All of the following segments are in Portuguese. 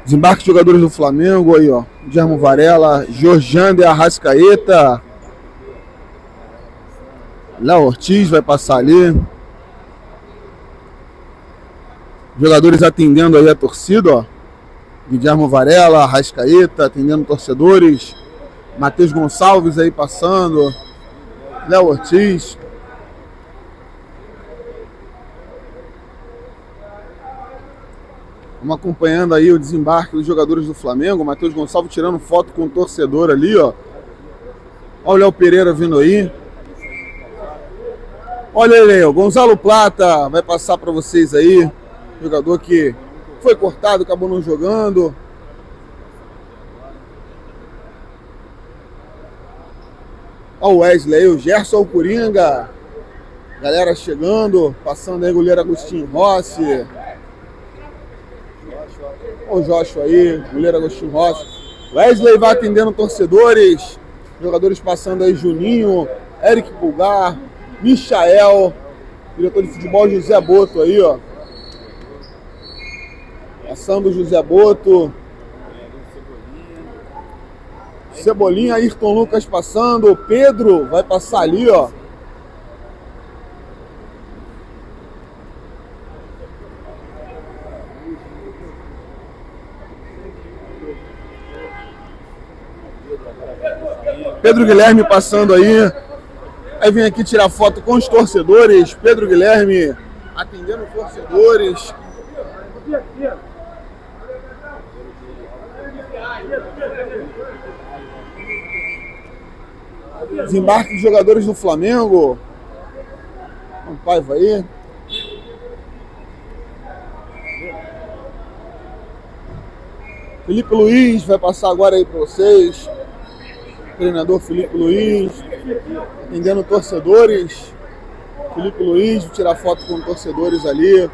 Desembarque de jogadores do Flamengo aí, ó. Guilherme Varela, Jorjander, Arrascaeta. Léo Ortiz vai passar ali. Jogadores atendendo aí a torcida, ó. Guilherme Varela, Arrascaeta, atendendo torcedores. Matheus Gonçalves aí passando. Léo Ortiz. Vamos acompanhando aí o desembarque dos jogadores do Flamengo. Matheus Gonçalves tirando foto com o torcedor ali, ó. Olha o Léo Pereira vindo aí. Olha ele aí, ó. Gonzalo Plata vai passar para vocês aí. Jogador que foi cortado, acabou não jogando. Olha o Wesley aí, o Gerson, o Coringa. Galera chegando, passando aí o goleiro Agostinho Rossi. Olha o Joshua aí, goleiro Agostinho Rossi. Wesley vai atendendo torcedores. Jogadores passando aí, Juninho, Eric Pulgar, Michael, diretor de futebol José Boto aí, ó. Passando o José Boto. Cebolinha, Ayrton Lucas passando. O Pedro vai passar ali, ó. Pedro Guilherme passando aí. Aí vem aqui tirar foto com os torcedores. Pedro Guilherme atendendo os torcedores. Desembarque de jogadores do Flamengo. Um Paiva aí. Felipe Luiz vai passar agora aí para vocês. Treinador Felipe Luiz. Atendendo torcedores. Felipe Luiz, vou tirar foto com torcedores ali.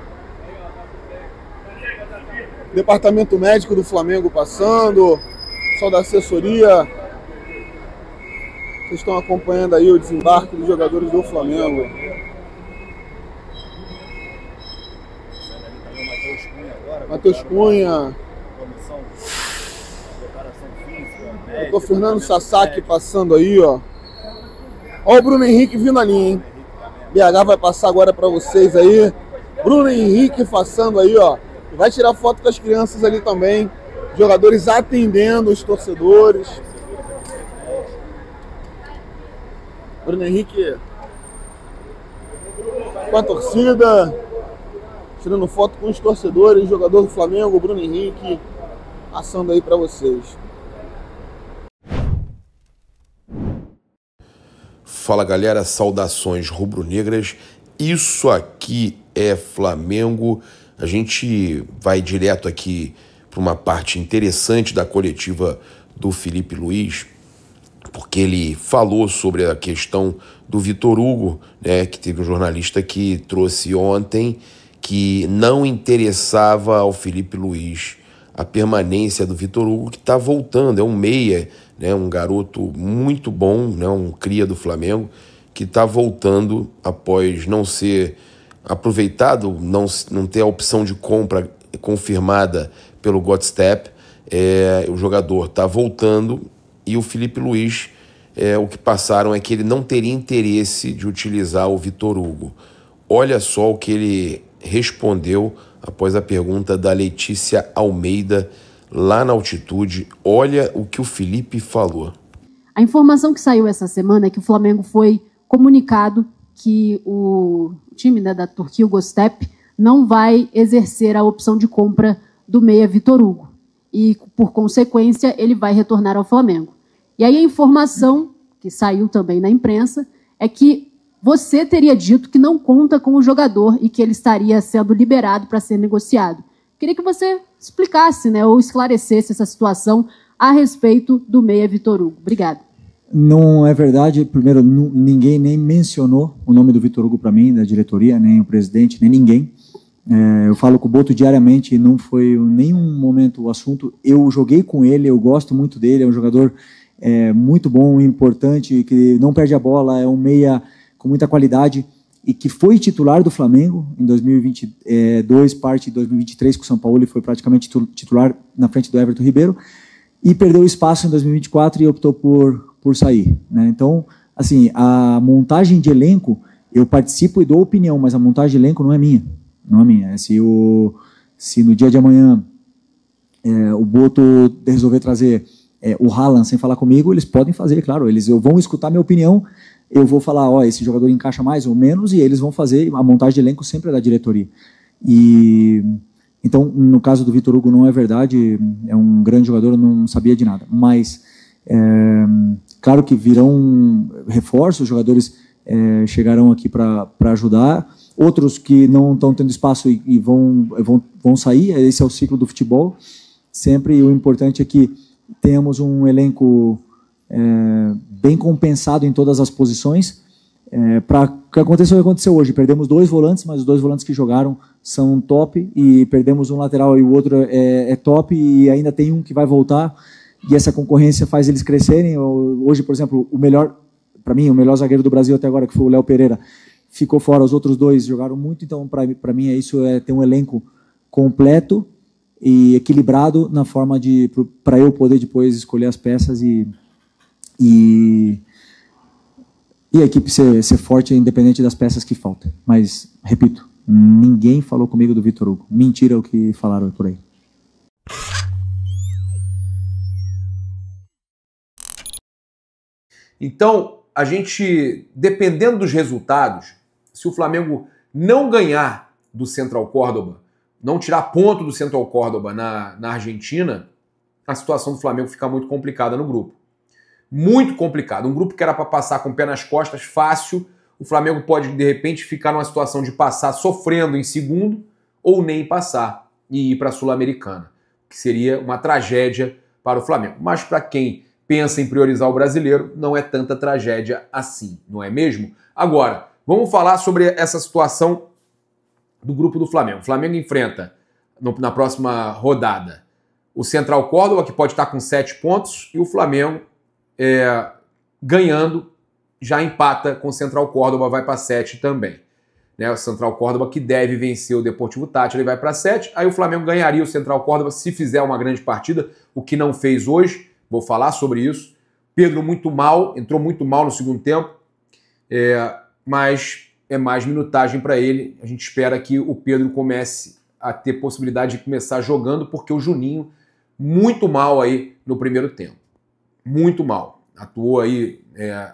Departamento médico do Flamengo passando. Pessoal da assessoria. Vocês estão acompanhando aí o desembarque dos jogadores do Flamengo. Matheus Cunha. Doutor Fernando Sasaki passando aí, ó. Ó o Bruno Henrique vindo ali, hein? BH vai passar agora para vocês aí. Bruno Henrique passando aí, ó. Vai tirar foto com as crianças ali também. Jogadores atendendo os torcedores. Bruno Henrique com a torcida. Tirando foto com os torcedores. Jogador do Flamengo, Bruno Henrique. Passando aí para vocês. Fala galera, saudações rubro-negras, isso aqui é Flamengo. A gente vai direto aqui para uma parte interessante da coletiva do Felipe Luiz, porque ele falou sobre a questão do Vitor Hugo, né, que teve um jornalista que trouxe ontem que não interessava ao Felipe Luiz a permanência do Vitor Hugo, que está voltando, é um meia, né, um garoto muito bom, né, um cria do Flamengo, que está voltando após não ser aproveitado, não ter a opção de compra confirmada pelo Godstep. O jogador está voltando e o Felipe Luiz, o que passaram é que ele não teria interesse de utilizar o Vitor Hugo. Olha só o que ele respondeu após a pergunta da Letícia Almeida, lá na Altitude. Olha o que o Felipe falou. A informação que saiu essa semana é que o Flamengo foi comunicado que o time, né, da Turquia, o Godstep, não vai exercer a opção de compra do meia Vitor Hugo. E, por consequência, ele vai retornar ao Flamengo. E aí a informação, que saiu também na imprensa, é que você teria dito que não conta com o jogador e que ele estaria sendo liberado para ser negociado. Queria que você explicasse, né, ou esclarecesse essa situação a respeito do meia Vitor Hugo. Obrigado. Não é verdade. Primeiro, ninguém nem mencionou o nome do Vitor Hugo para mim, da diretoria, nem o presidente, nem ninguém. Eu falo com o Boto diariamente e não foi em nenhum momento o assunto. Eu joguei com ele, eu gosto muito dele, é um jogador muito bom, importante, que não perde a bola, é um meia com muita qualidade. e que foi titular do Flamengo em 2022, parte de 2023, com o São Paulo, e foi praticamente titular na frente do Everton Ribeiro, e perdeu espaço em 2024 e optou por sair, né? Então, assim, a montagem de elenco, eu participo e dou opinião, mas a montagem de elenco não é minha. Não é minha. Se no dia de amanhã o Boto resolver trazer o Haaland sem falar comigo, eles podem fazer, claro. Eles vão escutar minha opinião, eu vou falar, ó, esse jogador encaixa mais ou menos, e eles vão fazer a montagem de elenco sempre é da diretoria. Então, no caso do Vitor Hugo, não é verdade, é um grande jogador, eu não sabia de nada. Mas, claro que virão reforços, os jogadores chegarão aqui para ajudar, outros que não estão tendo espaço e vão sair, esse é o ciclo do futebol. Sempre o importante é que tenhamos um elenco bem compensado em todas as posições, para o que aconteceu hoje. Perdemos 2 volantes, mas os 2 volantes que jogaram são top, e perdemos um lateral e o outro é top, e ainda tem um que vai voltar, e essa concorrência faz eles crescerem. Hoje, por exemplo, para mim, o melhor zagueiro do Brasil até agora, que foi o Léo Pereira, ficou fora, os outros 2 jogaram muito, então para mim isso é ter um elenco completo e equilibrado na forma para eu poder depois escolher as peças e a equipe ser forte, independente das peças que faltam. Mas, repito, ninguém falou comigo do Vitor Hugo. Mentira o que falaram por aí. Então, a gente, dependendo dos resultados, se o Flamengo não ganhar do Central Córdoba, não tirar ponto do Central Córdoba na Argentina, a situação do Flamengo fica muito complicada no grupo. Muito complicado. Um grupo que era para passar com o pé nas costas, fácil, o Flamengo pode, de repente, ficar numa situação de passar sofrendo em segundo ou nem passar e ir para a Sul-Americana, que seria uma tragédia para o Flamengo. Mas para quem pensa em priorizar o brasileiro, não é tanta tragédia assim, não é mesmo? Agora, vamos falar sobre essa situação do grupo do Flamengo. O Flamengo enfrenta, na próxima rodada, o Central Córdoba, que pode estar com 7 pontos, e o Flamengo, ganhando, já empata com o Central Córdoba, vai para 7 também. O Central Córdoba, que deve vencer o Deportivo Táchira, ele vai para 7. Aí o Flamengo ganharia o Central Córdoba se fizer uma grande partida, o que não fez hoje. Vou falar sobre isso. Pedro muito mal, entrou muito mal no segundo tempo, mas é mais minutagem para ele. A gente espera que o Pedro comece a ter possibilidade de começar jogando, porque o Juninho muito mal aí no primeiro tempo. Muito mal. Atuou aí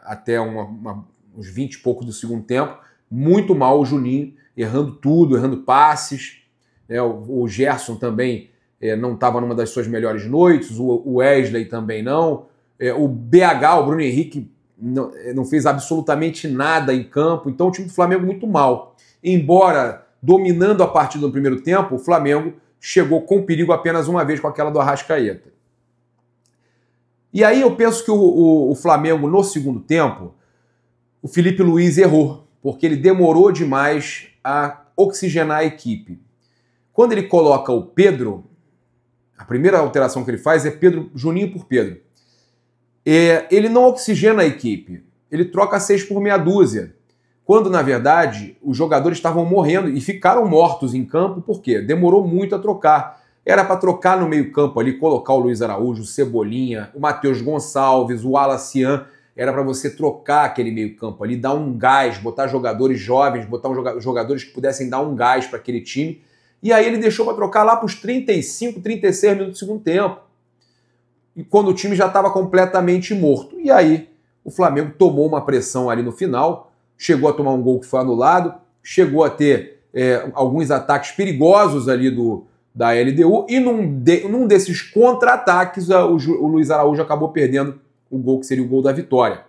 até uns 20 e pouco do segundo tempo. Muito mal o Juninho, errando tudo, errando passes. O Gerson também não estava numa das suas melhores noites, o Wesley também não. O BH, o Bruno Henrique, não fez absolutamente nada em campo. Então o time do Flamengo muito mal. Embora dominando a partida no primeiro tempo, o Flamengo chegou com perigo apenas uma vez com aquela do Arrascaeta. E aí eu penso que o Flamengo, no segundo tempo, o Felipe Luiz errou, porque ele demorou demais a oxigenar a equipe. Quando ele coloca o Pedro, a primeira alteração que ele faz é Juninho por Pedro. Ele não oxigena a equipe, ele troca 6 por meia dúzia, quando, na verdade, os jogadores estavam morrendo e ficaram mortos em campo, por quê? Demorou muito a trocar. Era para trocar no meio-campo ali, colocar o Luiz Araújo, o Cebolinha, o Matheus Gonçalves, o Alacian. Era para você trocar aquele meio-campo ali, dar um gás, botar jogadores jovens, botar jogadores que pudessem dar um gás para aquele time. E aí ele deixou para trocar lá para os 35, 36 minutos do segundo tempo. E quando o time já estava completamente morto. E aí o Flamengo tomou uma pressão ali no final, chegou a tomar um gol que foi anulado, chegou a ter alguns ataques perigosos ali da LDU, e num desses contra-ataques o Luiz Araújo acabou perdendo o gol que seria o gol da vitória.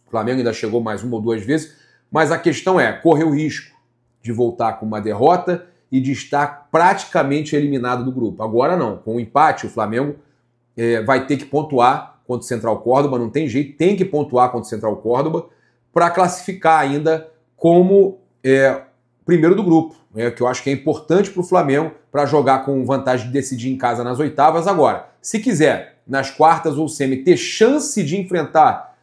O Flamengo ainda chegou mais 1 ou 2 vezes, mas a questão correr o risco de voltar com uma derrota e de estar praticamente eliminado do grupo. Agora não, com o empate o Flamengo vai ter que pontuar contra o Central Córdoba, não tem jeito, tem que pontuar contra o Central Córdoba para classificar ainda como primeiro do grupo, que eu acho que é importante para o Flamengo para jogar com vantagem de decidir em casa nas oitavas. Agora, se quiser, nas quartas ou semi, ter chance de enfrentar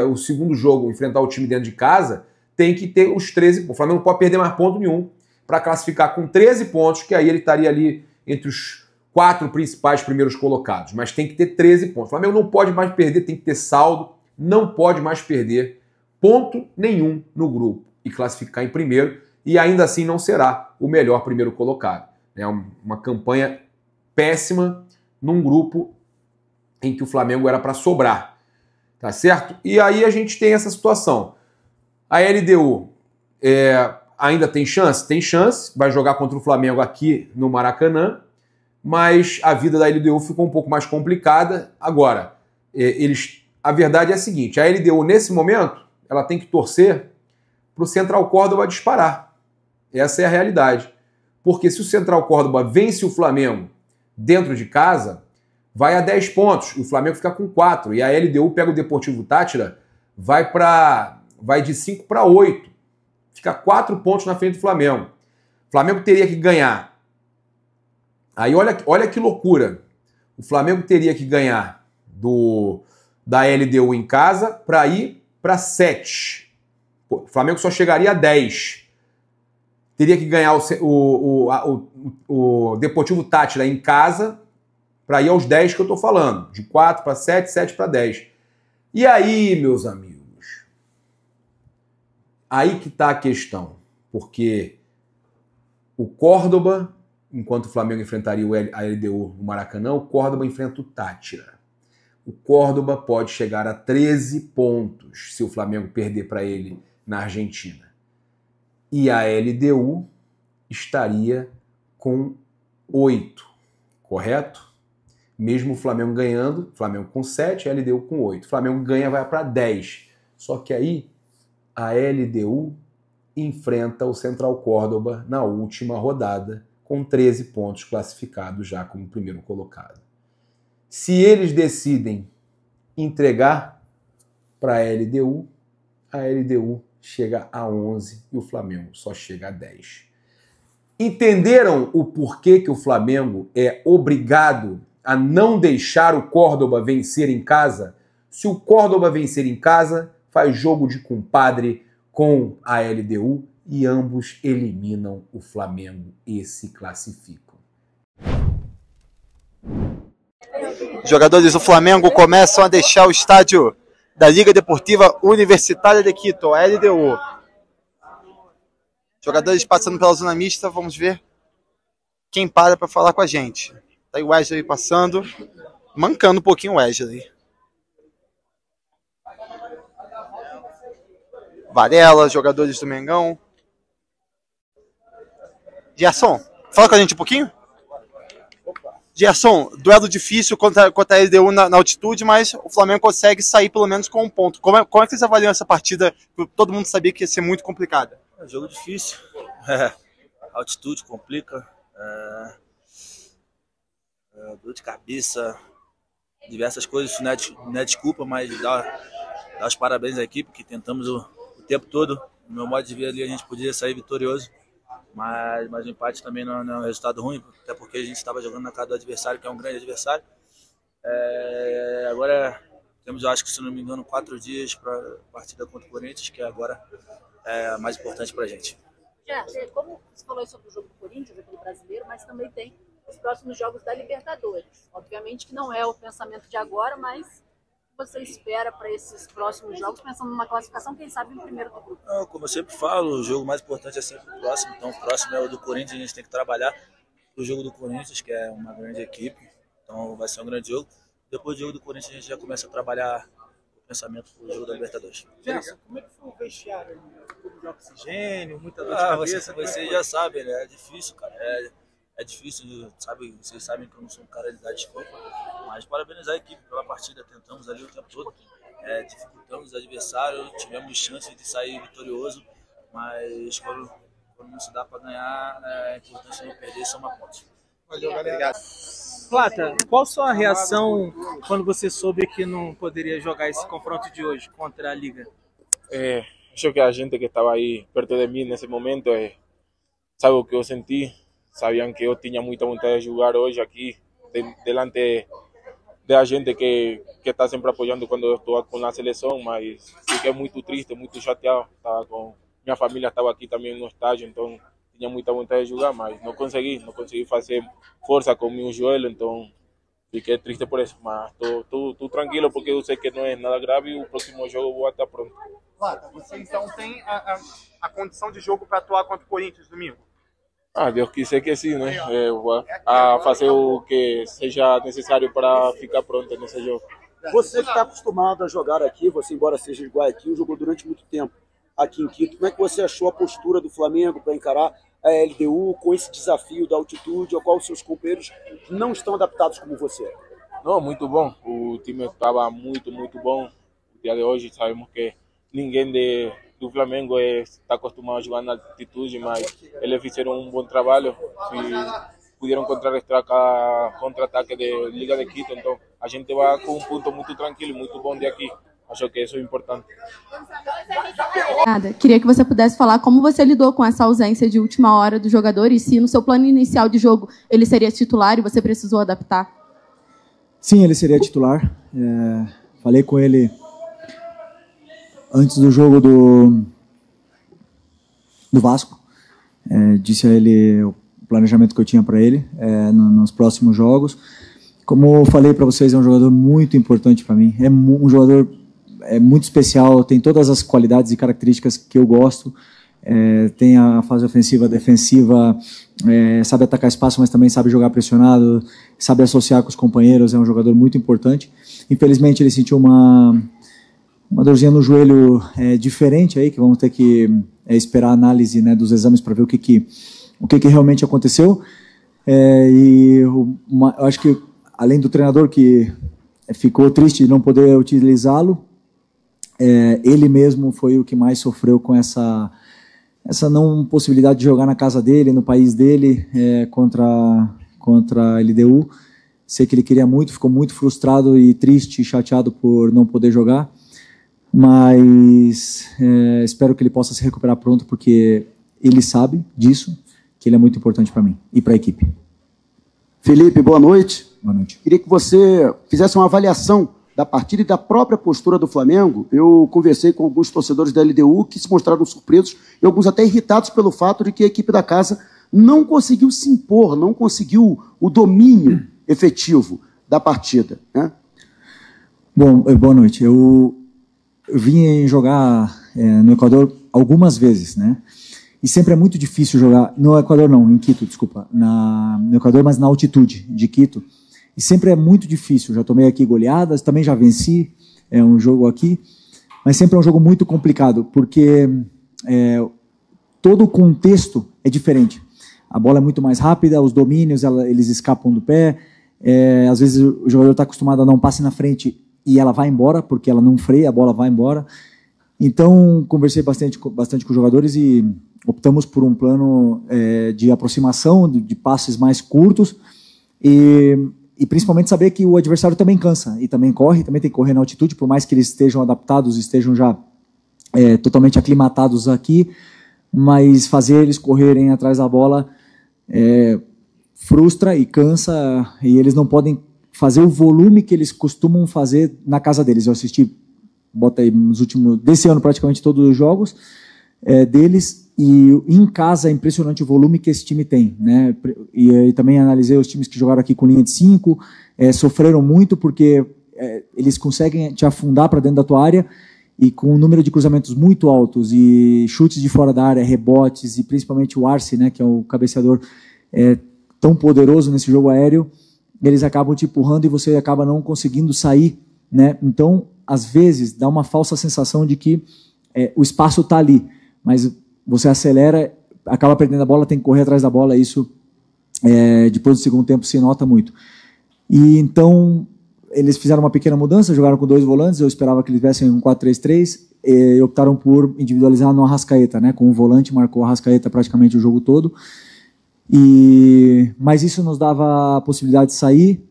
o segundo jogo, enfrentar o time dentro de casa, tem que ter os 13 pontos. O Flamengo não pode perder mais ponto nenhum para classificar com 13 pontos, que aí ele estaria ali entre os 4 principais primeiros colocados. Mas tem que ter 13 pontos. O Flamengo não pode mais perder, tem que ter saldo, não pode mais perder ponto nenhum no grupo e classificar em primeiro, e ainda assim não será o melhor primeiro colocado. É uma campanha péssima num grupo em que o Flamengo era para sobrar, tá certo? E aí a gente tem essa situação. A LDU ainda tem chance? Tem chance, vai jogar contra o Flamengo aqui no Maracanã, mas a vida da LDU ficou um pouco mais complicada. Agora, a verdade é a seguinte, a LDU nesse momento, ela tem que torcer para o Central Córdoba disparar. Essa é a realidade. Porque se o Central Córdoba vence o Flamengo dentro de casa, vai a 10 pontos, e o Flamengo fica com 4, e a LDU pega o Deportivo Táchira, vai de 5 para 8, fica 4 pontos na frente do Flamengo. O Flamengo teria que ganhar. Aí olha que loucura. O Flamengo teria que ganhar da LDU em casa para ir para 7. O Flamengo só chegaria a 10. Teria que ganhar o Deportivo Táchira em casa para ir aos 10 que eu estou falando. De 4 para 7, 7 para 10. E aí, meus amigos? Aí que está a questão. Porque o Córdoba, enquanto o Flamengo enfrentaria a LDU no Maracanã, o Córdoba enfrenta o Táchira. O Córdoba pode chegar a 13 pontos se o Flamengo perder para ele na Argentina. E a LDU estaria com 8, correto? Mesmo o Flamengo ganhando, Flamengo com 7, a LDU com 8. O Flamengo ganha, vai para 10. Só que aí a LDU enfrenta o Central Córdoba na última rodada, com 13 pontos classificados já como primeiro colocado. Se eles decidem entregar para a LDU chega a 11 e o Flamengo só chega a 10. Entenderam o porquê que o Flamengo é obrigado a não deixar o Córdoba vencer em casa? Se o Córdoba vencer em casa, faz jogo de compadre com a LDU e ambos eliminam o Flamengo e se classificam. Jogadores do Flamengo começam a deixar o estádio da Liga Deportiva Universitária de Quito, a LDU. Jogadores passando pela zona mista, vamos ver quem para falar com a gente. Tá aí o Wesley passando, mancando um pouquinho o Wesley. Varela, jogadores do Mengão. Gerson, fala com a gente um pouquinho. Gerson, duelo difícil contra a LDU na altitude, mas o Flamengo consegue sair pelo menos com um ponto. Como é que vocês avaliam essa partida? Todo mundo sabia que ia ser muito complicada. É um jogo difícil. A altitude complica. Dor de cabeça, diversas coisas. Isso não é desculpa, mas dá os parabéns à equipe, que tentamos o tempo todo. No meu modo de ver ali, a gente podia sair vitorioso. Mas o empate também não é um resultado ruim, até porque a gente estava jogando na casa do adversário, que é um grande adversário. Agora temos, acho que se não me engano, 4 dias para a partida contra o Corinthians, que agora é a mais importante para a gente. Como você falou sobre o jogo do Corinthians, aquele brasileiro, mas também tem os próximos jogos da Libertadores. Obviamente que não é o pensamento de agora, mas o que você espera para esses próximos jogos, pensando numa classificação, quem sabe em primeiro do grupo? Não, como eu sempre falo, o jogo mais importante é sempre o próximo. Então o próximo é o do Corinthians, a gente tem que trabalhar o jogo do Corinthians, que é uma grande equipe. Então vai ser um grande jogo. Depois do jogo do Corinthians a gente já começa a trabalhar o pensamento para o jogo da Libertadores. Gerson, como é que foi o vestiário? Tudo de oxigênio, muita dor de cabeça? Vocês já sabem, né? É difícil, cara. É difícil, sabe? Vocês sabem que eu não sou um cara de dar desculpa. Mas parabenizar a equipe pela partida. Tentamos ali o tempo todo. Dificultamos o adversário, tivemos chance de sair vitorioso. Mas quando não se dá para ganhar, é importante não perder, somar pontos. Valeu, galera. Obrigado. Plata, qual a sua reação quando você soube que não poderia jogar esse confronto de hoje contra a Liga? Acho que a gente que estava aí perto de mim nesse momento sabe o que eu senti. Sabiam que eu tinha muita vontade de jogar hoje aqui delante de gente que está sempre apoiando quando eu estou com a seleção, mas fiquei muito triste, muito chateado. Minha família estava aqui também no estádio, então tinha muita vontade de jogar, mas não consegui fazer força com o meu joelho, então fiquei triste por isso. Mas estou tranquilo porque eu sei que não é nada grave e o próximo jogo eu vou estar pronto. Plata, você então tem a condição de jogo para atuar contra o Corinthians domingo? Deus quiser que sim, né? A fazer o que seja necessário para ficar pronto nesse jogo. Você que está acostumado a jogar aqui, você embora seja de Guayaquil, jogou durante muito tempo aqui em Quito. Como é que você achou a postura do Flamengo para encarar a LDU com esse desafio da altitude, ao qual os seus companheiros não estão adaptados como você? Não, muito bom. O time estava muito bom. O dia de hoje sabemos que ninguém do Flamengo está acostumado a jogar na altitude, mas eles fizeram um bom trabalho. Puderam contrarrestar cada contra-ataque de Liga de Quito, então a gente vai com um ponto muito tranquilo, muito bom de aqui. Acho que isso é importante. Queria que você pudesse falar como você lidou com essa ausência de última hora do jogador e se no seu plano inicial de jogo ele seria titular e você precisou adaptar. Sim, ele seria titular. Falei com ele antes do jogo do Vasco. Disse a ele o planejamento que eu tinha para ele nos próximos jogos. Como eu falei para vocês, é um jogador muito importante para mim. É um jogador muito especial, tem todas as qualidades e características que eu gosto. Tem a fase ofensiva, defensiva, sabe atacar espaço, mas também sabe jogar pressionado, sabe associar com os companheiros, é um jogador muito importante. Infelizmente ele sentiu uma dorzinha no joelho diferente aí, que vamos ter que esperar a análise, né, dos exames para ver o que realmente aconteceu. Eu acho que além do treinador que ficou triste de não poder utilizá-lo, ele mesmo foi o que mais sofreu com essa não possibilidade de jogar na casa dele, no país dele, contra a LDU. Sei que ele queria muito, ficou muito frustrado e triste e chateado por não poder jogar, mas espero que ele possa se recuperar pronto, porque ele sabe disso, que ele é muito importante para mim e para a equipe. Felipe, boa noite. Boa noite. Queria que você fizesse uma avaliação da partida e da própria postura do Flamengo. Eu conversei com alguns torcedores da LDU que se mostraram surpresos e alguns até irritados pelo fato de que a equipe da casa não conseguiu se impor, não conseguiu o domínio efetivo da partida, né? Bom, boa noite. Eu vim jogar no Equador algumas vezes, né? E sempre é muito difícil jogar, no Equador não, em Quito, desculpa, no Equador, mas na altitude de Quito. E sempre é muito difícil, já tomei aqui goleadas, também já venci um jogo aqui, mas sempre é um jogo muito complicado, porque todo o contexto é diferente. A bola é muito mais rápida, os domínios, eles escapam do pé, às vezes o jogador está acostumado a dar um passe na frente e ela vai embora, porque ela não freia, a bola vai embora. Então, conversei bastante com os jogadores e optamos por um plano de aproximação, de passes mais curtos e principalmente saber que o adversário também cansa e também corre, também tem que correr na altitude, por mais que eles estejam adaptados, estejam já totalmente aclimatados aqui, mas fazer eles correrem atrás da bola frustra e cansa, e eles não podem fazer o volume que eles costumam fazer na casa deles. Eu assisti, bota aí, desse ano praticamente todos os jogos deles, e em casa é impressionante o volume que esse time tem, né? E também analisei os times que jogaram aqui com linha de 5, sofreram muito porque eles conseguem te afundar para dentro da tua área, e com um número de cruzamentos muito altos e chutes de fora da área, rebotes, e principalmente o Arce, né, que é o cabeceador tão poderoso nesse jogo aéreo, eles acabam te empurrando e você acaba não conseguindo sair, né? Então, às vezes, dá uma falsa sensação de que o espaço está ali, mas você acelera, acaba perdendo a bola, tem que correr atrás da bola, isso depois do segundo tempo se nota muito. E então eles fizeram uma pequena mudança, jogaram com 2 volantes, eu esperava que eles tivessem um 4-3-3, e optaram por individualizar no Arrascaeta, né? Com o volante, marcou o Arrascaeta praticamente o jogo todo, mas isso nos dava a possibilidade de sair.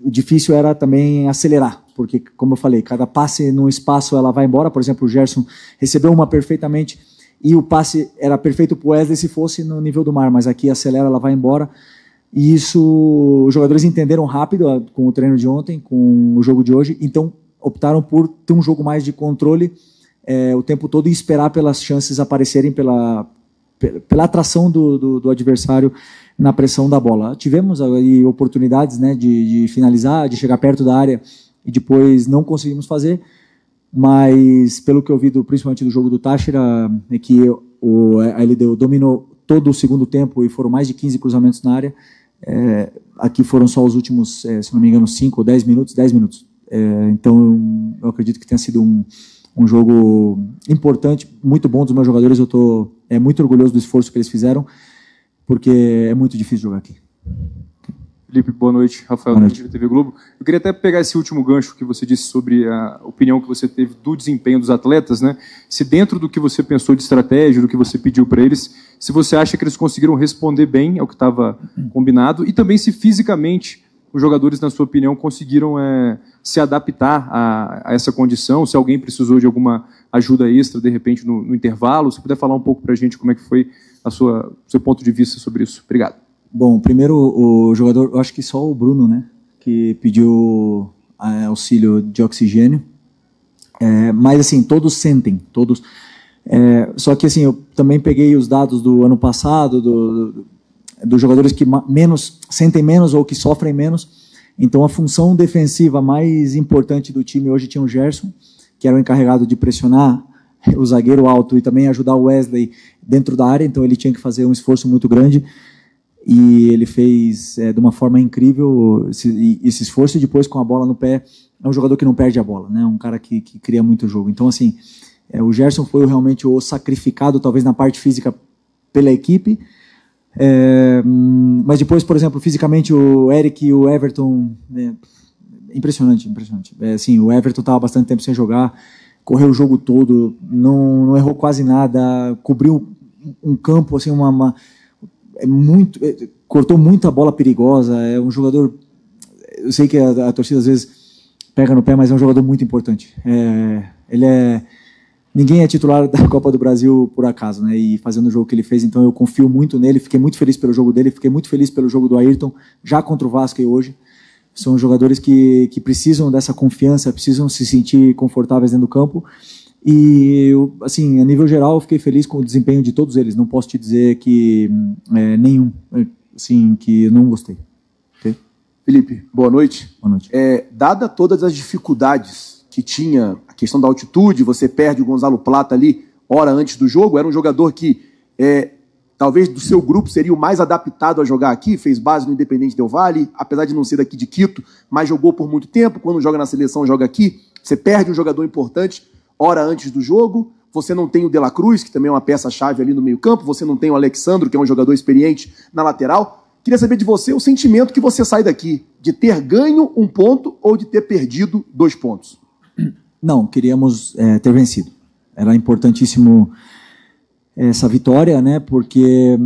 O difícil era também acelerar, porque, como eu falei, cada passe no espaço ela vai embora. Por exemplo, o Gerson recebeu uma perfeitamente e o passe era perfeito para o Wesley se fosse no nível do mar, mas aqui acelera, ela vai embora. E isso os jogadores entenderam rápido com o treino de ontem, com o jogo de hoje, então optaram por ter um jogo mais de controle o tempo todo e esperar pelas chances aparecerem, pela atração do adversário na pressão da bola. Tivemos aí oportunidades, né, de finalizar, de chegar perto da área e depois não conseguimos fazer, mas pelo que eu vi principalmente do jogo do Táchira, é que a LDU dominou todo o segundo tempo e foram mais de 15 cruzamentos na área. Aqui foram só os últimos, se não me engano, 5 ou 10 minutos. Então eu acredito que tenha sido um jogo importante, muito bom dos meus jogadores. Eu estou muito orgulhoso do esforço que eles fizeram, porque é muito difícil jogar aqui. Felipe, boa noite. Rafael, da TV Globo. Eu queria até pegar esse último gancho que você disse sobre a opinião que você teve do desempenho dos atletas, né? Se dentro do que você pensou de estratégia, do que você pediu para eles, se você acha que eles conseguiram responder bem ao que estava combinado, e também se fisicamente os jogadores, na sua opinião, conseguiram se adaptar a essa condição, se alguém precisou de alguma ajuda extra, de repente, no intervalo. Se puder falar um pouco para a gente como é que foi seu ponto de vista sobre isso. Obrigado. Bom, primeiro o jogador, eu acho que só o Bruno, né, que pediu auxílio de oxigênio, mas assim, todos sentem, todos, só que assim, eu também peguei os dados do ano passado, dos jogadores que sentem menos ou que sofrem menos, então a função defensiva mais importante do time hoje tinha o Gerson, que era o encarregado de pressionar o zagueiro alto e também ajudar o Wesley dentro da área, então ele tinha que fazer um esforço muito grande, e ele fez de uma forma incrível esse esforço, e depois com a bola no pé, é um jogador que não perde a bola, né? Um cara que cria muito jogo. Então, assim, o Gerson foi realmente o sacrificado, talvez na parte física, pela equipe, mas depois, por exemplo, fisicamente, o Eric e o Everton, impressionante. Assim, o Everton estava bastante tempo sem jogar, correu o jogo todo, não errou quase nada, cobriu um campo, assim, cortou muita bola perigosa, é um jogador, eu sei que a torcida às vezes pega no pé, mas é um jogador muito importante. Ninguém é titular da Copa do Brasil por acaso, né? E fazendo o jogo que ele fez, então eu confio muito nele, fiquei muito feliz pelo jogo dele, fiquei muito feliz pelo jogo do Ayrton, já contra o Vasco e hoje. São jogadores que precisam dessa confiança, precisam se sentir confortáveis dentro do campo. E, assim, a nível geral, eu fiquei feliz com o desempenho de todos eles. Não posso te dizer que nenhum, assim, que eu não gostei. Okay? Felipe, boa noite. Boa noite. Dada todas as dificuldades que tinha, a questão da altitude, você perde o Gonzalo Plata ali, hora antes do jogo, era um jogador que, talvez do seu grupo, seria o mais adaptado a jogar aqui, fez base no Independente Del Valle, apesar de não ser daqui de Quito, mas jogou por muito tempo, quando joga na seleção, joga aqui. Você perde um jogador importante hora antes do jogo, você não tem o De La Cruz, que também é uma peça-chave ali no meio-campo, você não tem o Alexandro, que é um jogador experiente na lateral. Queria saber de você o sentimento que você sai daqui, de ter ganho um ponto ou de ter perdido 2 pontos. Não, queríamos ter vencido. Era importantíssimo essa vitória, né? Porque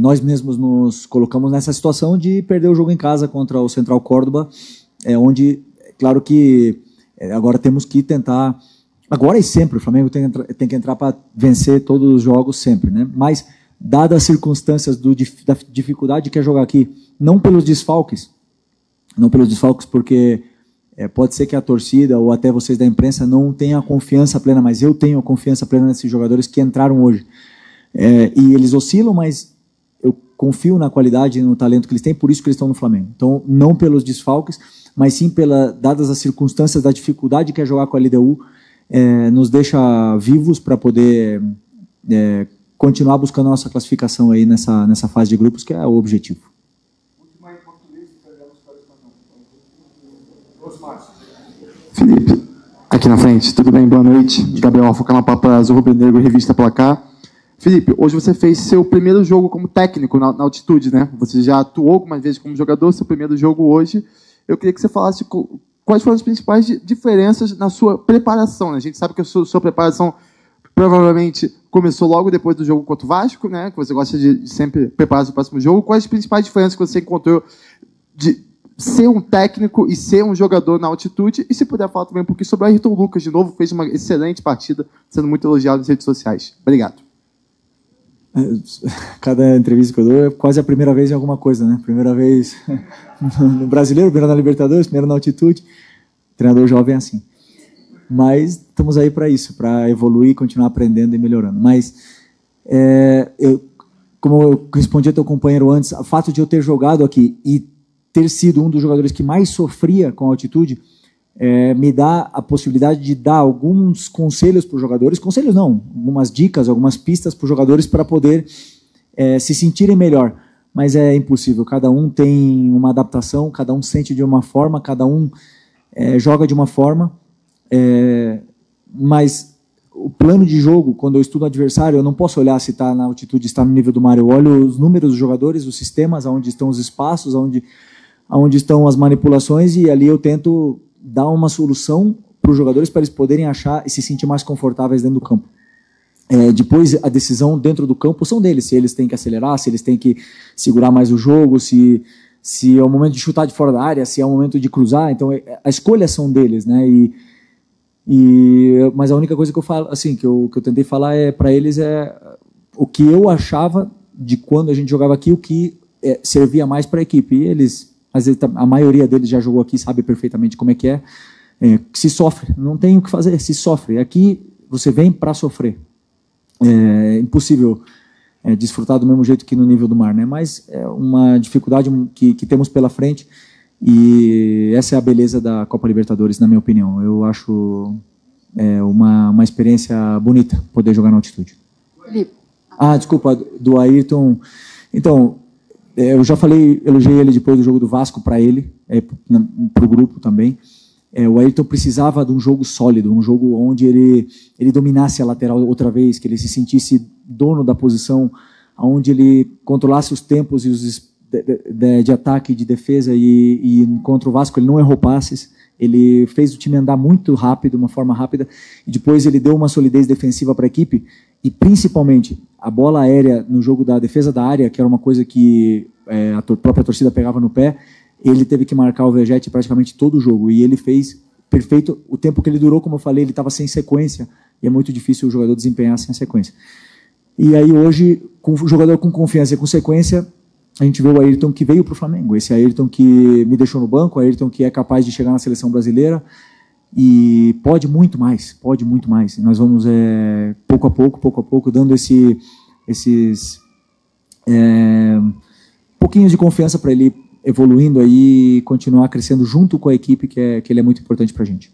nós mesmos nos colocamos nessa situação de perder o jogo em casa contra o Central Córdoba, onde, claro que agora temos que tentar. Agora e sempre, o Flamengo tem que entrar para vencer todos os jogos sempre, né? Mas, dadas as circunstâncias da dificuldade que é jogar aqui, não pelos desfalques, porque pode ser que a torcida ou até vocês da imprensa não tenham a confiança plena, mas eu tenho a confiança plena nesses jogadores que entraram hoje. E eles oscilam, mas eu confio na qualidade e no talento que eles têm, por isso que eles estão no Flamengo. Então, não pelos desfalques, mas sim dadas as circunstâncias da dificuldade que é jogar com a LDU, nos deixa vivos para poder continuar buscando a nossa classificação aí nessa fase de grupos, que é o objetivo. Felipe, aqui na frente, tudo bem? Boa noite. Gabriel Alfa, na Papa Azul Rubro-Negro, Revista Placar. Felipe, hoje você fez seu primeiro jogo como técnico na altitude, né? Você já atuou algumas vezes como jogador, seu primeiro jogo hoje. Eu queria que você falasse quais foram as principais diferenças na sua preparação, né? A gente sabe que a sua preparação provavelmente começou logo depois do jogo contra o Vasco, né? Que você gosta de sempre preparar o próximo jogo. Quais as principais diferenças que você encontrou de ser um técnico e ser um jogador na altitude? E se puder falar também um pouquinho sobre o Ayrton Lucas, de novo, fez uma excelente partida, sendo muito elogiado nas redes sociais. Obrigado. Cada entrevista que eu dou é quase a primeira vez em alguma coisa, né? Primeira vez no Brasileiro, primeira na Libertadores, primeira na altitude. Treinador jovem é assim. Mas estamos aí para isso, para evoluir, continuar aprendendo e melhorando. Mas, como eu respondi ao teu companheiro antes, o fato de eu ter jogado aqui e ter sido um dos jogadores que mais sofria com a altitude, me dá a possibilidade de dar alguns conselhos para os jogadores, conselhos não, algumas dicas, algumas pistas para os jogadores para poder se sentirem melhor. Mas é impossível, cada um tem uma adaptação, cada um sente de uma forma, cada um joga de uma forma, mas o plano de jogo, quando eu estudo o adversário, eu não posso olhar se está na altitude, se está no nível do mar, eu olho os números dos jogadores, os sistemas, onde estão os espaços, onde estão as manipulações, e ali eu tento dar uma solução para os jogadores para eles poderem achar e se sentir mais confortáveis dentro do campo. Depois, a decisão dentro do campo são deles, se eles têm que acelerar, se eles têm que segurar mais o jogo, se é o momento de chutar de fora da área, se é o momento de cruzar. Então, a escolha são deles, né? Mas a única coisa que eu falo, assim, que eu tentei falar para eles o que eu achava de quando a gente jogava aqui, o que servia mais para a equipe. E eles, às vezes, a maioria deles já jogou aqui, sabe perfeitamente como é que se sofre, não tem o que fazer, se sofre. Aqui você vem para sofrer. É impossível desfrutar do mesmo jeito que no nível do mar, né? Mas é uma dificuldade que temos pela frente, e essa é a beleza da Copa Libertadores, na minha opinião. Eu acho uma experiência bonita poder jogar na altitude. Desculpa, do Ayrton. Então, eu já elogiei ele depois do jogo do Vasco para ele, para o grupo também. O Ayrton precisava de um jogo sólido, um jogo onde ele dominasse a lateral outra vez, que ele se sentisse dono da posição, onde ele controlasse os tempos e de ataque e de defesa, e contra o Vasco ele não errou passes, ele fez o time andar muito rápido, uma forma rápida, e depois ele deu uma solidez defensiva para a equipe, e principalmente a bola aérea no jogo da defesa da área, que era uma coisa que a própria torcida pegava no pé. Ele teve que marcar o Vegete praticamente todo o jogo, e ele fez perfeito. O tempo que ele durou, como eu falei, ele estava sem sequência, e é muito difícil o jogador desempenhar sem a sequência. E aí hoje, com o jogador com confiança e com sequência, a gente vê o Ayrton que veio para o Flamengo, esse Ayrton que me deixou no banco, o Ayrton que é capaz de chegar na seleção brasileira, e pode muito mais, pode muito mais. E nós vamos, pouco a pouco, dando esses pouquinhos de confiança para ele evoluindo aí e continuar crescendo junto com a equipe, que ele é muito importante para a gente.